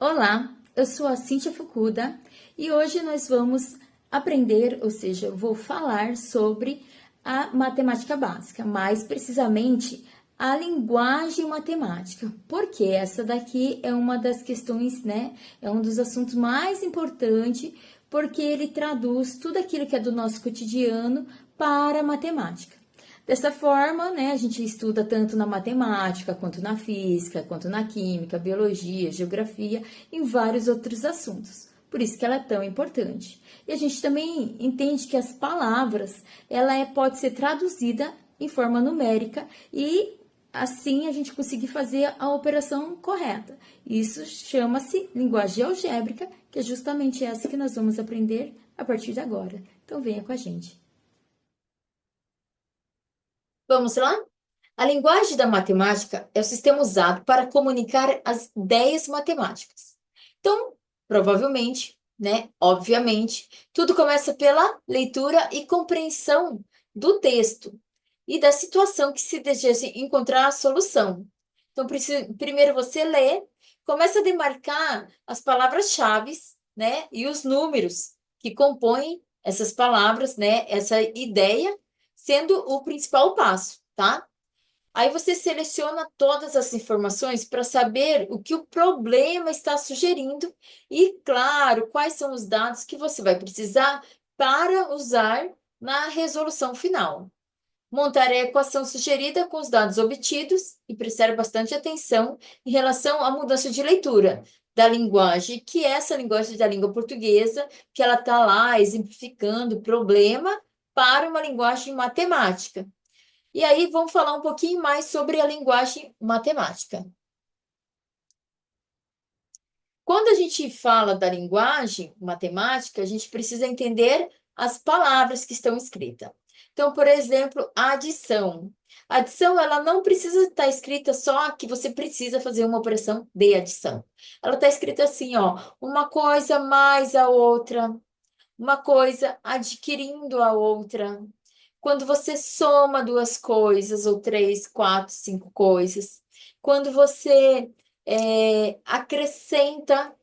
Olá, eu sou a Cíntia Fukuda e hoje nós vamos aprender, ou seja, eu vou falar sobre a matemática básica, mais precisamente a linguagem matemática, porque essa daqui é uma das questões, né? É um dos assuntos mais importantes, porque ele traduz tudo aquilo que é do nosso cotidiano para a matemática. Dessa forma, né, a gente estuda tanto na matemática, quanto na física, quanto na química, biologia, geografia, e vários outros assuntos. Por isso que ela é tão importante. E a gente também entende que as palavras, pode ser traduzida em forma numérica e assim a gente conseguir fazer a operação correta. Isso chama-se linguagem algébrica, que é justamente essa que nós vamos aprender a partir de agora. Então venha com a gente. Vamos lá? A linguagem da matemática é o sistema usado para comunicar as ideias matemáticas. Então, provavelmente, né, obviamente, tudo começa pela leitura e compreensão do texto e da situação que se deseja encontrar a solução. Então, primeiro você lê, começa a demarcar as palavras-chave, né, e os números que compõem essas palavras, né, essa ideia, sendo o principal passo, tá? Aí você seleciona todas as informações para saber o que o problema está sugerindo e, claro, quais são os dados que você vai precisar para usar na resolução final. Montar a equação sugerida com os dados obtidos e prestar bastante atenção em relação à mudança de leitura da linguagem, que é essa linguagem da língua portuguesa, que ela está lá exemplificando o problema para uma linguagem matemática. E aí vamos falar um pouquinho mais sobre a linguagem matemática. Quando a gente fala da linguagem matemática, a gente precisa entender as palavras que estão escritas. Então, por exemplo, a adição. A adição, ela não precisa estar escrita só que você precisa fazer uma operação de adição. Ela está escrita assim, ó, uma coisa mais a outra, uma coisa adquirindo a outra. Quando você soma duas coisas, ou três, quatro, cinco coisas. Quando você acrescenta,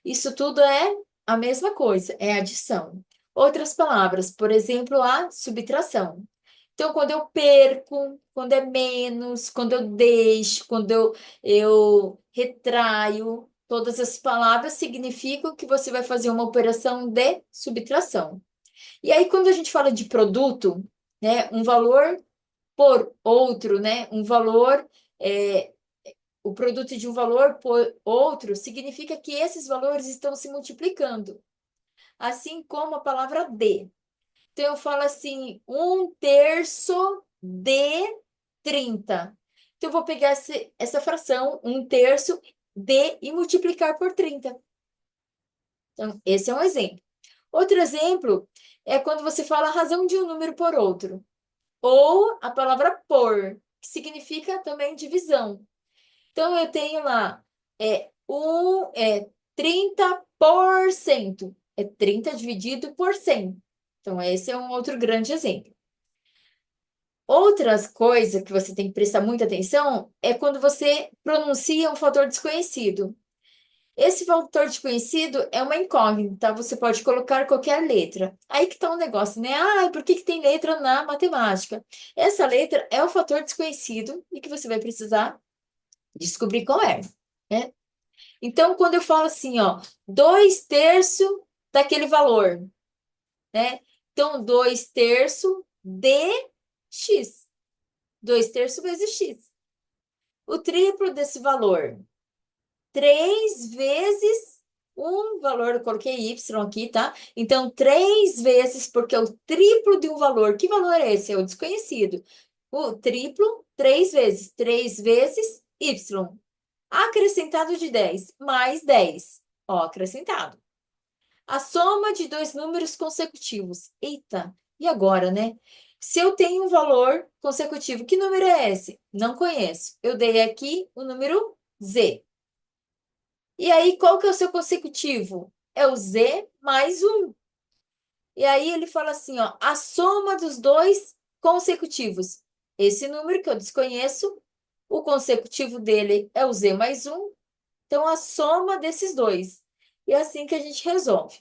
isso tudo é a mesma coisa, é adição. Outras palavras, por exemplo, a subtração. Então, quando eu perco, quando é menos, quando eu deixo, quando eu retraio, todas as palavras significam que você vai fazer uma operação de subtração. E aí, quando a gente fala de produto, né, um valor por outro, né, um valor, o produto de um valor por outro, significa que esses valores estão se multiplicando, assim como a palavra de. Então, eu falo assim, um terço de 30. Então, eu vou pegar essa fração, um terço de, e multiplicar por 30. Então, esse é um exemplo. Outro exemplo é quando você fala a razão de um número por outro. Ou a palavra por, que significa também divisão. Então, eu tenho lá, 30%. É 30 dividido por 100. Então, esse é um outro grande exemplo. Outras coisas que você tem que prestar muita atenção é quando você pronuncia um fator desconhecido. Esse fator desconhecido é uma incógnita, você pode colocar qualquer letra. Aí que está um negócio, né? Ah, por que tem letra na matemática? Essa letra é o fator desconhecido e que você vai precisar descobrir qual é, né? Então, quando eu falo assim, ó, 2/3 daquele valor, né? Então, 2/3 de x. 2/3 vezes x. O triplo desse valor. 3 vezes um valor, eu coloquei y aqui, tá? Então, 3 vezes, porque é o triplo de um valor. Que valor é esse? É o desconhecido. O triplo, 3 vezes. 3 vezes y. Acrescentado de 10, mais 10. Ó, acrescentado. A soma de dois números consecutivos. Eita, e agora, né? Se eu tenho um valor consecutivo, que número é esse? Não conheço. Eu dei aqui o número z. E aí, qual que é o seu consecutivo? É o z mais 1. E aí ele fala assim, ó, a soma dos dois consecutivos. Esse número que eu desconheço, o consecutivo dele é o z mais 1. Então, a soma desses dois. E é assim que a gente resolve,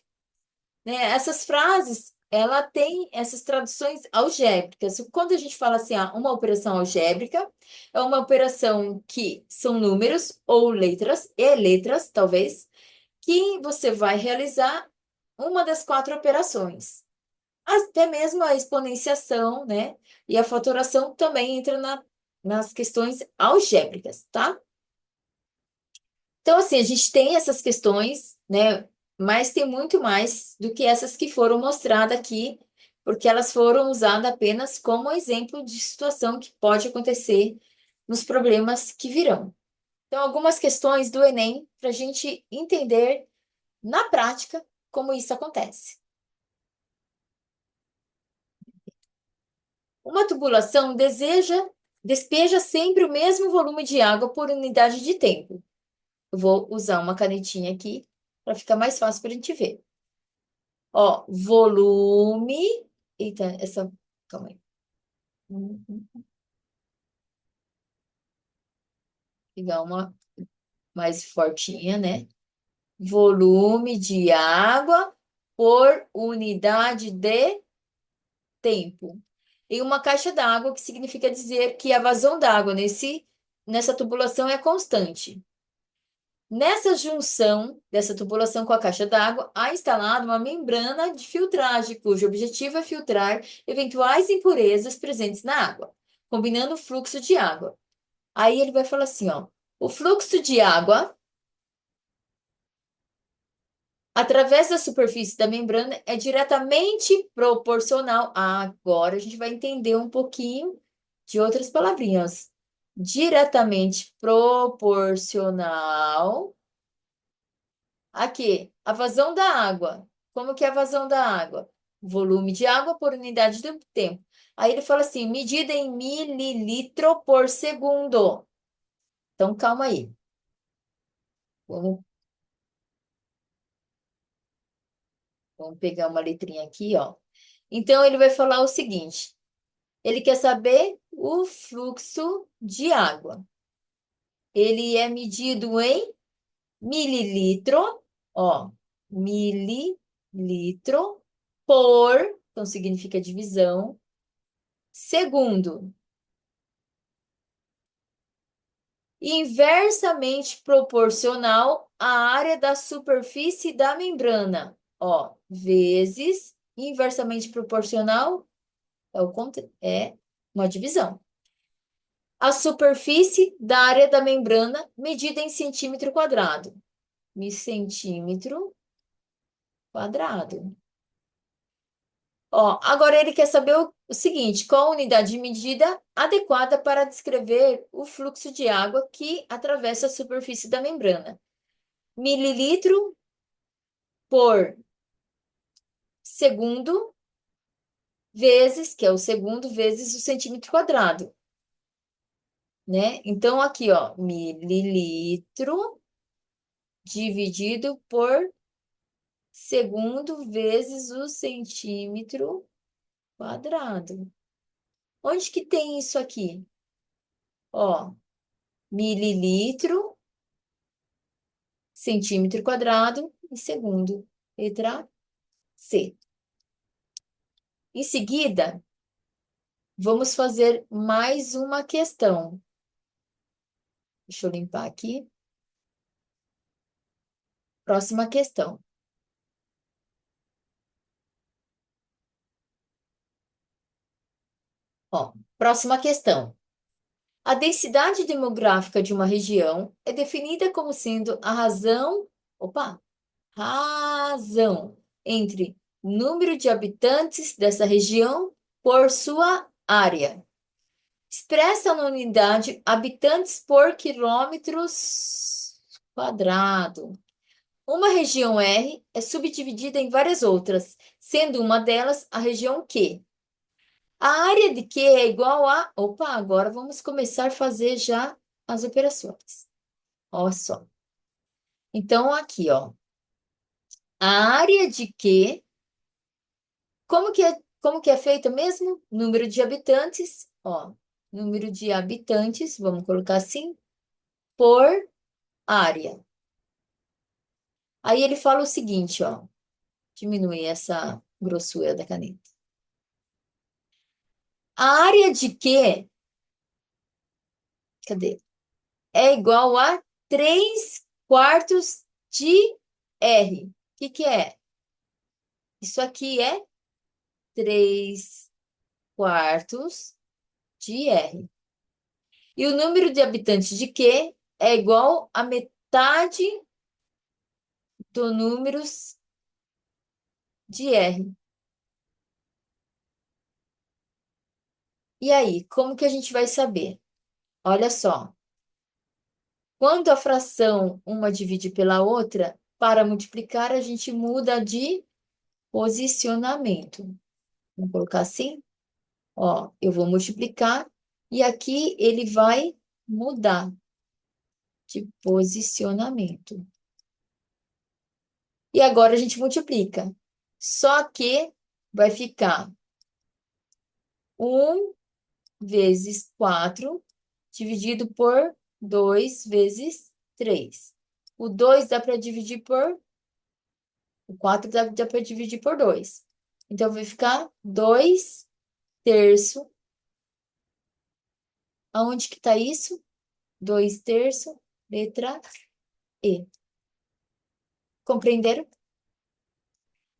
né? Essas frases, ela tem essas traduções algébricas. Quando a gente fala assim, uma operação algébrica, é uma operação que são números ou letras, e letras, talvez, que você vai realizar uma das quatro operações. Até mesmo a exponenciação, né? E a fatoração também entra nas questões algébricas, tá? Então, assim, a gente tem essas questões, né? Mas tem muito mais do que essas que foram mostradas aqui, porque elas foram usadas apenas como exemplo de situação que pode acontecer nos problemas que virão. Então, algumas questões do Enem para a gente entender na prática como isso acontece. Uma tubulação despeja sempre o mesmo volume de água por unidade de tempo. Eu vou usar uma canetinha aqui para ficar mais fácil para a gente ver. Ó, volume. Eita, essa. Calma aí. Pegar uma mais fortinha, né? Volume de água por unidade de tempo. Em uma caixa d'água, o que significa dizer que a vazão d'água nessa tubulação é constante. Nessa junção dessa tubulação com a caixa d'água, há instalada uma membrana de filtragem, cujo objetivo é filtrar eventuais impurezas presentes na água, combinando o fluxo de água. Aí ele vai falar assim, ó, o fluxo de água através da superfície da membrana é diretamente proporcional. Agora a gente vai entender um pouquinho de outras palavrinhas. Diretamente proporcional. Aqui, a vazão da água. Como que é a vazão da água? Volume de água por unidade do tempo. Aí ele fala assim, medida em mililitro por segundo. Então, calma aí. Vamos, vamos pegar uma letrinha aqui, ó. Então, ele vai falar o seguinte. Ele quer saber o fluxo de água. Ele é medido em mililitro, ó, mililitro por, então significa divisão, segundo, inversamente proporcional à área da superfície da membrana, ó, vezes inversamente proporcional é uma divisão. A superfície da área da membrana medida em centímetro quadrado. Centímetro quadrado. Ó, agora ele quer saber o seguinte: qual a unidade de medida adequada para descrever o fluxo de água que atravessa a superfície da membrana? Mililitro por segundo vezes, que é o segundo, vezes o centímetro quadrado, né? Então, aqui, ó, mililitro dividido por segundo vezes o centímetro quadrado. Onde que tem isso aqui? Ó, mililitro, centímetro quadrado e segundo. Letra C. Em seguida, vamos fazer mais uma questão. Deixa eu limpar aqui. Próxima questão. Ó, próxima questão. A densidade demográfica de uma região é definida como sendo a razão entre número de habitantes dessa região por sua área. Expressa na unidade habitantes por quilômetros quadrado. Uma região R é subdividida em várias outras, sendo uma delas a região Q. A área de Q é igual a... Opa, agora vamos começar a fazer já as operações. Olha só. Então, aqui, ó. A área de Q, como que é feita mesmo? Número de habitantes, ó. Número de habitantes, vamos colocar assim, por área. Aí ele fala o seguinte, ó. Diminuir essa grossura da caneta. A área de Q, cadê? É igual a 3 quartos de R. O que é? Isso aqui é 3 quartos de R. E o número de habitantes de Q é igual a metade do número de R. E aí, como que a gente vai saber? Olha só. Quando a fração uma divide pela outra, para multiplicar, a gente muda de posicionamento. Vamos colocar assim? Ó, eu vou multiplicar e aqui ele vai mudar de posicionamento. E agora a gente multiplica. Só que vai ficar 1 vezes 4 dividido por 2 vezes 3. O 2 dá para dividir por... O 4 dá para dividir por 2. Então, vai ficar 2 terços. Aonde que está isso? 2 terços, letra E. Compreenderam?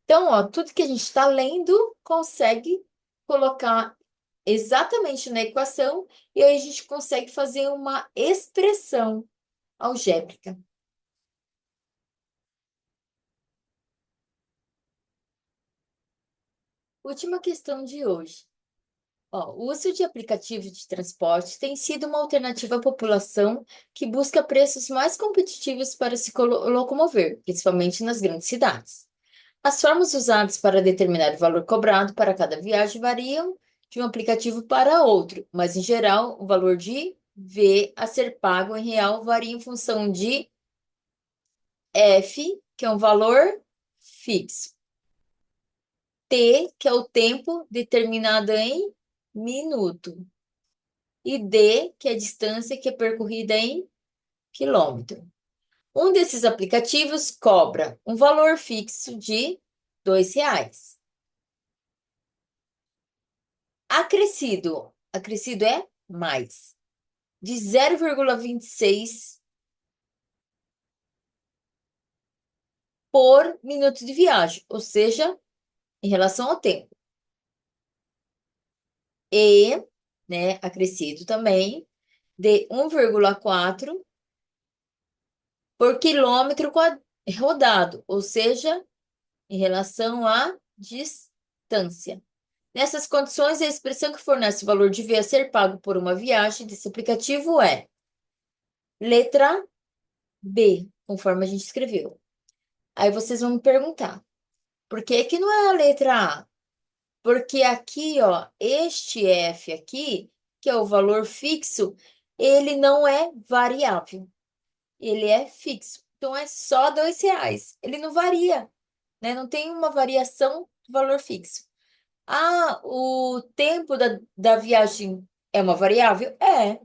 Então, ó, tudo que a gente está lendo consegue colocar exatamente na equação e aí a gente consegue fazer uma expressão algébrica. Última questão de hoje. Ó, o uso de aplicativos de transporte tem sido uma alternativa à população que busca preços mais competitivos para se locomover, principalmente nas grandes cidades. As formas usadas para determinar o valor cobrado para cada viagem variam de um aplicativo para outro, mas em geral o valor de V a ser pago em real varia em função de F, que é um valor fixo, T, que é o tempo determinado em minuto, e D, que é a distância que é percorrida em quilômetro. Um desses aplicativos cobra um valor fixo de R$ 2. Acrescido é mais, de 0,26 por minuto de viagem, ou seja, em relação ao tempo. E, né, acrescido também, de 1,4 por quilômetro rodado, ou seja, em relação à distância. Nessas condições, a expressão que fornece o valor de V a ser pago por uma viagem desse aplicativo é letra B, conforme a gente escreveu. Aí vocês vão me perguntar, por que que não é a letra A? Porque aqui, ó, este F aqui, que é o valor fixo, ele não é variável, ele é fixo. Então, é só R$ 2. Ele não varia, né? Não tem uma variação do valor fixo. Ah, o tempo da viagem é uma variável? É.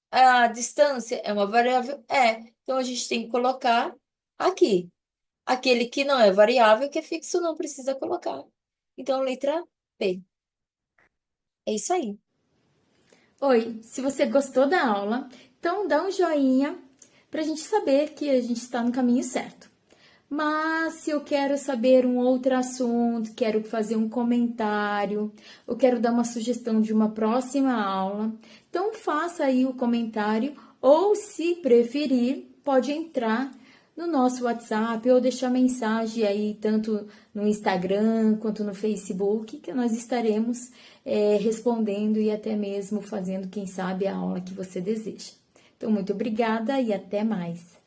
A distância é uma variável? É. Então, a gente tem que colocar aqui. Aquele que não é variável, que é fixo, não precisa colocar. Então, letra P. É isso aí. Oi, se você gostou da aula, então dá um joinha para a gente saber que a gente está no caminho certo. Mas se eu quero saber um outro assunto, quero fazer um comentário, eu quero dar uma sugestão de uma próxima aula, então faça aí o comentário ou, se preferir, pode entrar no nosso WhatsApp ou deixar mensagem aí tanto no Instagram quanto no Facebook, que nós estaremos respondendo e até mesmo fazendo, quem sabe, a aula que você deseja. Então, muito obrigada e até mais!